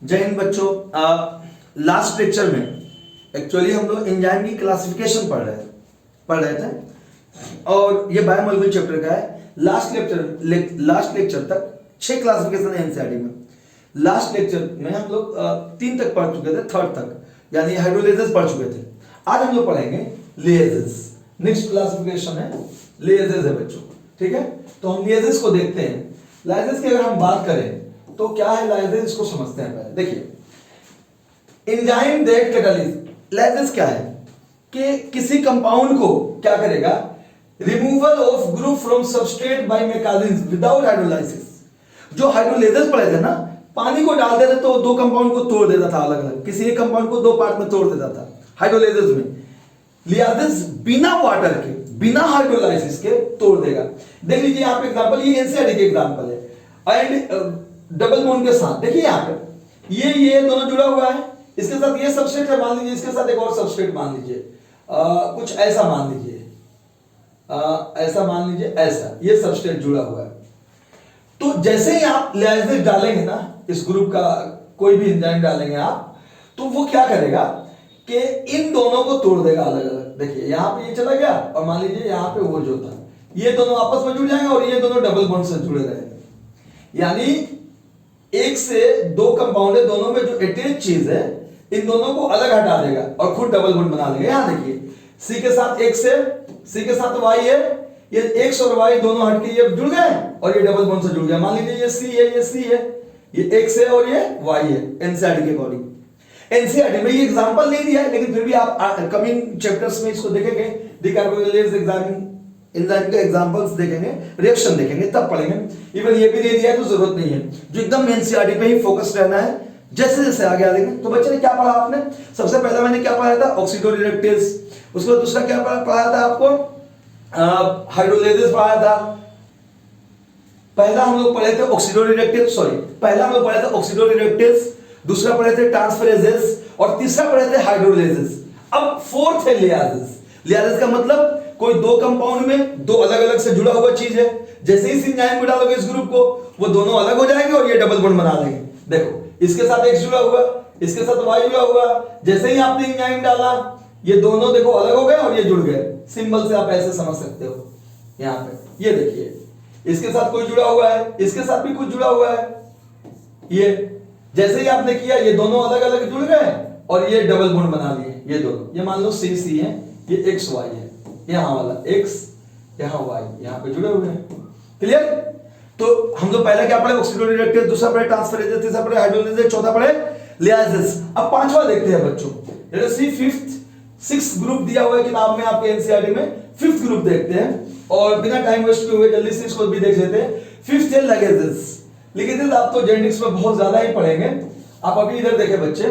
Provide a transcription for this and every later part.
जय हिंद बच्चों। Last lecture में एक्चुअली हम लोग एंजाइम की क्लासिफिकेशन पढ़ रहे थे और ये बायोमोलिक्यूलर चैप्टर का है। लास्ट लेक्चर तक 6 क्लासिफिकेशन है एनसीईआरटी में। लास्ट लेक्चर में हम लोग 3 तक पढ़ चुके थे, 3rd तक यानी हाइड्रोलेजेस पढ़ चुके थे। आज हम लोग पढ़ेंगे लिएजेस। नेक्स्ट क्लासिफिकेशन है लिएजेस है बच्चों, ठीक है। तो हम लिएजेस को देखते हैं। लाइजेस की अगर हम बात करें तो क्या है लाइजेस, इसको समझते हैं पहले। देखिए एंजाइम दैट कैटालिस, लाइजेस क्या है कि किसी कंपाउंड को क्या करेगा, removal of group from substrate by mechanism without hydrolysis. जो हाइड्रोलेजेस पढ़े थे ना, पानी को डालते थे तो 2 कंपाउंड को तोड़ देता था अलग अलग, किसी एक कंपाउंड को 2 पार्ट में तोड़ देता था हाइड्रोलेजेस में। लियाजेस बिना वाटर के, बिना हाइड्रोलाइसिस के तोड़ देगा। देख लीजिए यहाँ पे एग्जांपल, ये एनसीईआरटी के एग्जांपल है। एंड डबल बॉन्ड के साथ देखिए यहाँ पे ये दोनों जुड़ा हुआ है, इसके साथ ये सबस्ट्रेट है मान लीजिए, इसके साथ एक और सबस्ट्रेट मान लीजिए, कुछ ऐसा मान लीजिए, ऐसा मान लीजिए, ऐसा ये सबस्ट्रेट जुड़ा हुआ है। तो जैसे ही आप लियाजेस डालेंगे ना, इस ग्रुप का कोई भी एंजाइम डालेंगे आप, तो वो क्या करेगा कि इन दोनों को तोड़ देगा अलग अलग। देखिए यहाँ पे ये चला गया और मान लीजिए यहाँ पे वो जो था, ये दोनों आपस में जुड़ जाएंगे और ये दोनों डबल बॉन्ड से जुड़े रहेंगे। यानी 1 से 2 कंपाउंड है, दोनों में जो अटैच चीज है इन दोनों को अलग हटा देगा और खुद डबल बॉन्ड बना लेगा। यहां देखिए सी के साथ X है, सी के साथ Y है, ये X और Y दोनों हटके ये जुड़ गए और ये डबल बॉन्ड से जुड़ गया। मान लीजिए ये C है, ये C है, ये X है और ये Y है। एनसीईआरटी के अकॉर्डिंग, एनसीईआरटी में ये एग्जांपल नहीं दिया है, लेकिन फिर भी आप कमिंग चैप्टर्स में इसको देखेंगे। डिकार्बोक्सिलेज एंजाइम के एग्जांपल्स देखेंगे, रिएक्शन देखेंगे, तब पढ़ेंगे। इवन ये भी दे दिया है तो जरूरत नहीं है, जो एकदम एनसीईआरटी पे ही फोकस रहना है। जैसे जैसे आगे आ देंगे। तो बच्चे ने क्या पढ़ा आपने, सबसे पहला मैंने क्या पढ़ाया था, ऑक्सीडोरिलेक्टेज। उसके बाद दूसरा क्या पढ़ाया था आपको, हाइड्रोलेजेस पढ़ाया था। पहला हम लोग पढ़े थे ऑक्सीडोरिलेक्टेज, पहला हम लोग पढ़े थे ऑक्सीडोरिलेक्टेज, दूसरा पढ़े थे ट्रांसफरेजेस और तीसरा पढ़े थे हाइड्रोलेजेस। अब 4th है लियाजेस। लियाजेस का मतलब कोई 2 कंपाउंड में 2 अलग अलग से जुड़ा हुआ चीज है, जैसे ही एंजाइम में डालोगे इस ग्रुप को, वो दोनों अलग हो जाएंगे और ये डबल बॉन्ड बना लेंगे। देखो इसके साथ X जुड़ा हुआ, इसके साथ Y जुड़ा हुआ, जैसे ही आपने एंजाइम डाला ये दोनों देखो अलग हो गए और ये जुड़ गए। सिंबल से आप ऐसे समझ सकते हो। यहाँ पे ये देखिए इसके साथ कोई जुड़ा हुआ है, इसके साथ भी कुछ जुड़ा हुआ है। ये जैसे ही आपने किया ये दोनों अलग अलग जुड़ गए और ये डबल बॉन्ड बना लिए। ये दोनों, ये मान लो C है, ये XY है, यहाँ वाला X, यहाँ Y, यहाँ पे जुड़े हुए हैं। क्लियर? तो हम लोग पहले क्या पढ़े, ऑक्सीडोरिलेक्टेज, दूसरा पढ़े ट्रांसफरेजेस, तीसरा पढ़े हाइड्रोलेजेस, चौथा पढ़े लियाजेस। अब 5वां देखते हैं बच्चों। लेट्स सी 6th ग्रुप दिया हुआ है किताब में आपके एनसीईआरटी में, 5th ग्रुप देखते हैं और बिना टाइम वेस्ट किए हुए जल्दी से इसको भी देख लेते हैं। 5th है लिगेजेस। लिगेजेस आप तो जेनेटिक्स में बहुत ज्यादा ही पढ़ेंगे। आप अभी इधर देखें बच्चे,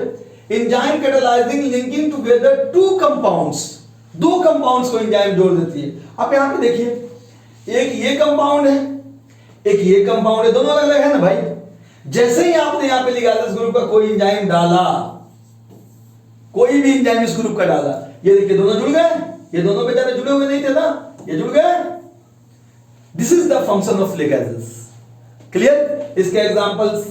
enzyme catalysing linking together 2 compounds, 2 compounds को एंजाइम जोड़ देती है। आप यहां पे देखिए, एक ये कंपाउंड है, एक ये कंपाउंड है, दोनों अलग अलग है ना भाई। जैसे ही आपने यहां पे लिगेजेस ग्रुप का कोई एंजाइम डाला, कोई भी एंजाइम इस ग्रुप का डाला, ये देखिए दोनों जुड़ गए। ये दोनों बेचारे जुड़े हुए नहीं थे ना, ये जुड़ गए। This is the function of ligases. Clear? इसके एग्जांपल्स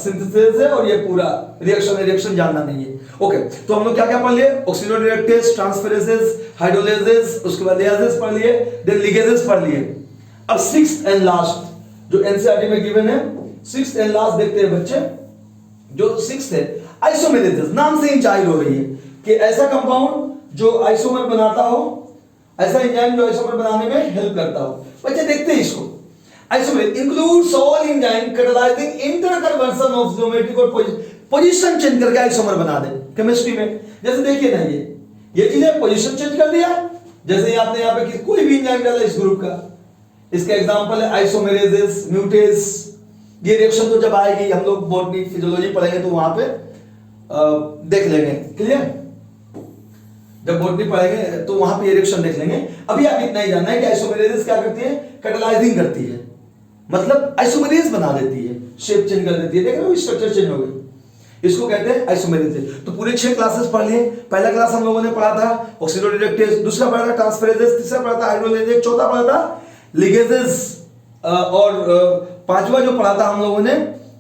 सिंथेसिस है और ये पूरा रिएक्शन है, रिएक्शन जानना नहीं है। ओके, तो हम लोग क्या क्या पढ़ लिए, ऑक्सीडोरिलेक्टेज, ट्रांसफरेजेस, हाइड्रोलेजेस, उसके बाद लियाजेस पढ़ लिए, देन लिगेजेस पढ़ लिए। अब 6th एंड लास्ट जो एनसीईआरटी में गिवन है, 6th एंड लास्ट देखते हैं बच्चे। जो 6th है आइसोमेरेजेस, नाम से ही जाहिर हो रही है कि ऐसा कंपाउंड जो आइसोमर बनाता हो, ऐसा एंजाइम जो आइसोमर बनाने में हेल्प करता हो। बच्चे देखते हैं इसको। Isomerase includes all enzyme catalysing interconversion of geometric और पोजीशन चेंज करके आइसोमर बना दे। केमिस्ट्री में जैसे देखिए ना, ये चीजें पोजीशन चेंज कर दिया, जैसे ही आपने यहाँ पे कोई भी एंजाइम डाला इस ग्रुप का, इसका एग्जांपल है आइसोमेरेजेस, म्यूटेस। ये रिएक्शन तो जब आएगी, हम लोग बॉटनी फिजियोलॉजी पढ़ेंगे तो वहां पे देख लेंगे। क्लियर? जब बॉटनी पढ़ेंगे तो वहां पे ये रिएक्शन देख लेंगे। अभी आप इतना ही जानना है कि आइसोमेरेजेस क्या करती है, कैटालाइजिंग करती है, मतलब आइसोमेरेज बना देती है, शेप चेंज कर देती है। देख रहे हो स्ट्रक्चर चेंज हो गई, इसको कहते हैं आइसोमेरेज। तो पूरे 6 क्लासेस पढ़ लिए। पहला क्लास हम लोगों ने पढ़ा था ऑक्सीडोरिलेक्टेज, दूसरा पढ़ा था ट्रांसफरेजेस, तीसरा पढ़ा था हाइड्रोलेजेस, चौथा पढ़ा था लिगेजेस और 5वां जो पढ़ा था हम लोगों ने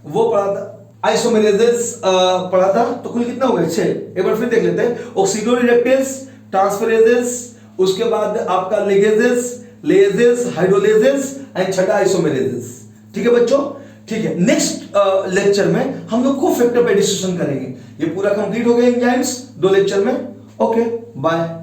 वो पढ़ा था आइसोमेरेजेस पढ़ा था, तो कुल कितना हो गया 6। एक बार फिर देख लेते हैं, ऑक्सीडोरिडक्टेस, ट्रांसफरेजेस, उसके बाद आपका लिगेजेस, लेजेस, हाइड्रोलेजेस एंड छठा आइसोमेरेजेस। ठीक है बच्चों, ठीक है। नेक्स्ट लेक्चर में हम लोग को फैक्टर पे डिस्कशन करेंगे। ये पूरा कंप्लीट हो गया एंजाइम्स 2 लेक्चर में। Okay bye.